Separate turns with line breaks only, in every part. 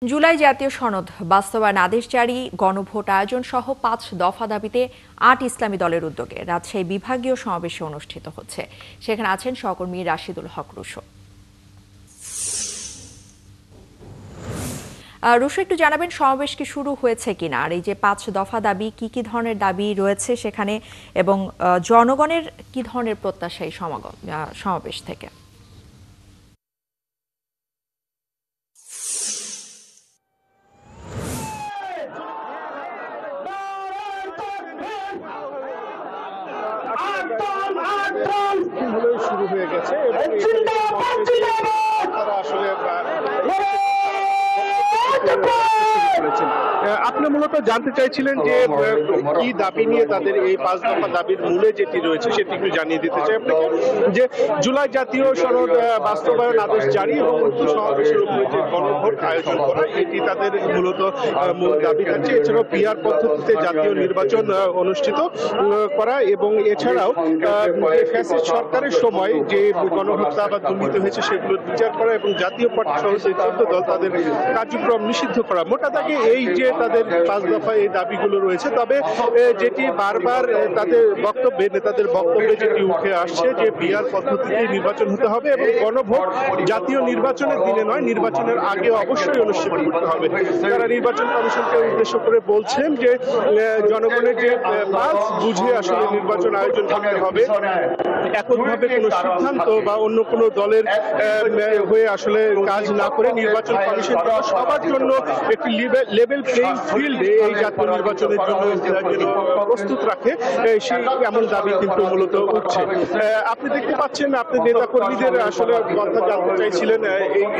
জুলাই জাতীয় সনদ বাস্তবায়ন আদেশ জারি, গণভোট আয়োজন সহ ৫ দফা দাবিতে ৮ ইসলামী দলের উদ্যোগে রাজশাহী বিভাগীয় সমাবেশে অনুষ্ঠিত হচ্ছে। সেখানে আছেন সহকর্মী রাশিদুল হক রুশো। রুশো, একটু জানাবেন সমাবেশ কি শুরু হয়েছে কিনা, আর এই যে ৫ দফা দাবি কি কি ধরনের দাবি রয়েছে সেখানে, এবং জনগণের কি ধরনের প্রত্যাশা এই সমাবেশ থেকে?
শুরু হয়ে গেছে তারা আসলে আপনি মূলত জানতে চাইছিলেন যে কি দাবি নিয়ে তাদের এই ৫ দফা দাবির মূলে যেটি রয়েছে সেটি একটু জানিয়ে দিতে চাই আপনাকে, যে জুলাই জাতীয় সনদ বাস্তবায়ন আদেশ জারি এবং উক্ত সমাবেশের উপরে যে গণভোট আয়োজন করা, এটি তাদের মূলত মূল দাবি থাকছে। এছাড়াও পিআর পদ্ধতিতে জাতীয় নির্বাচন অনুষ্ঠিত করা, এবং এছাড়াও ফ্যাসিস্ট সরকারের সময় যে গণহত্যা বা দুর্নীতি হয়েছে সেগুলোর বিচার করা, এবং জাতীয় পার্টি সহ যে ১৪ দল তাদের কার্যক্রম নিষিদ্ধ করা। মোটা দাগে এই যে তাদের ৫ দফা এই দাবিগুলো রয়েছে। তবে যেটি বারবার তাদের নেতাদের বক্তব্যে যেটি উঠে আসছে যে পিআর পদ্ধতিতে নির্বাচন হতে হবে এবং গণভোট জাতীয় নির্বাচনের দিনে নয়, নির্বাচনের আগে অবশ্যই অনুষ্ঠিত করতে হবে। তারা নির্বাচন কমিশনকে উদ্দেশ্য করে বলছেন যে জনগণের যে পালস বুঝে আসলে নির্বাচন আয়োজন করতে হবে, এককভাবে কোনো সিদ্ধান্ত বা অন্য কোনো দলের হয়ে আসলে কাজ না করে নির্বাচন কমিশন সবার জন্য একটি লেভেল প্লেইং ফিল্ডে এই জাতীয় নির্বাচনের জন্য প্রস্তুত রাখে, সেই এমন দাবি কিন্তু মূলত উঠছে। আপনি দেখতে পাচ্ছেন, আপনি নেতা কর্মীদের আসলে কথা জানতে চাইছিলেন,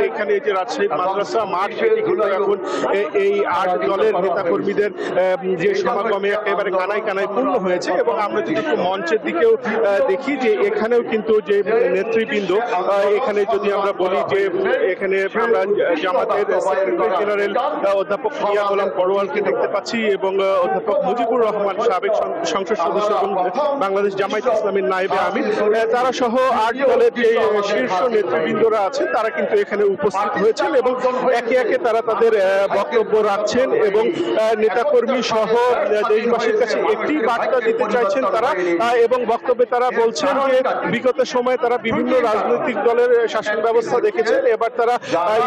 এইখানে যে রাজশাহী মাদ্রাসা মাঠ সেটি কিন্তু এখন এই ৮ দলের নেতা কর্মীদের যে সমাগমে একেবারে কানায় কানায় পূর্ণ হয়েছে। এবং আমরা যদি একটু মঞ্চের দিকেও দেখি যে এখানেও কিন্তু যে নেতৃবৃন্দ, এখানে যদি আমরা বলি যে এখানে আমরা জামাতের সেক্রেটারি জেনারেল অধ্যাপক মিয়া গোলাম পরোয়ালকে দেখতে পাচ্ছি, এবং অধ্যাপক মুজিবুর রহমান সাবেক সংসদ সদস্য এবং বাংলাদেশ জামায়াতে ইসলামীর নায়েবে আমির, তারা সহ ৮ দলের যে শীর্ষ নেতৃবৃন্দরা আছেন তারা কিন্তু এখানে উপস্থিত হয়েছেন এবং একে একে তারা তাদের বক্তব্য রাখছেন এবং নেতাকর্মী সহ দেশবাসীর কাছে একটি বার্তা দিতে চাইছেন তারা। এবং বক্তব্যে তারা বলছেন যে বিগত সময়ে তারা বিভিন্ন রাজনৈতিক দলের শাসন ব্যবস্থা দেখেছেন, এবার তারা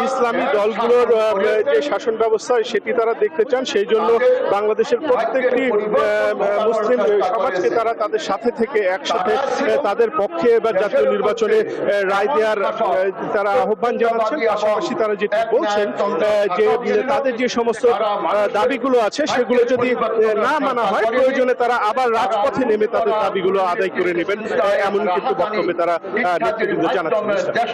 ইসলামী দলগুলোর যে শাসন ব্যবস্থা সেটি তারা দেখতে চান। সেই জন্য বাংলাদেশের প্রত্যেকটি মুসলিম সমাজকে তারা তাদের সাথে থেকে একসাথে তাদের পক্ষে এবার জাতীয় নির্বাচনে রায় দেওয়ার তারা আহ্বান জানাচ্ছেন। পাশাপাশি তারা যেটি বলছেন যে তাদের যে সমস্ত দাবিগুলো আছে সেগুলো যদি না মানা হয়, প্রয়োজনে তারা আবার রাজপথে নেমে তাদের দাবিগুলো আদায় করে নেবেন, এমন কিন্তু বক্তব্যে তারা নেতৃবৃন্দ জানাচ্ছেন।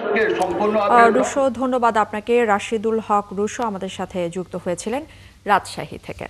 রুশো, ধন্যবাদ আপনাকে। রাশিদুল হক রুশো আমাদের সাথে যুক্ত হয়েছিলেন রাজশাহী থেকে।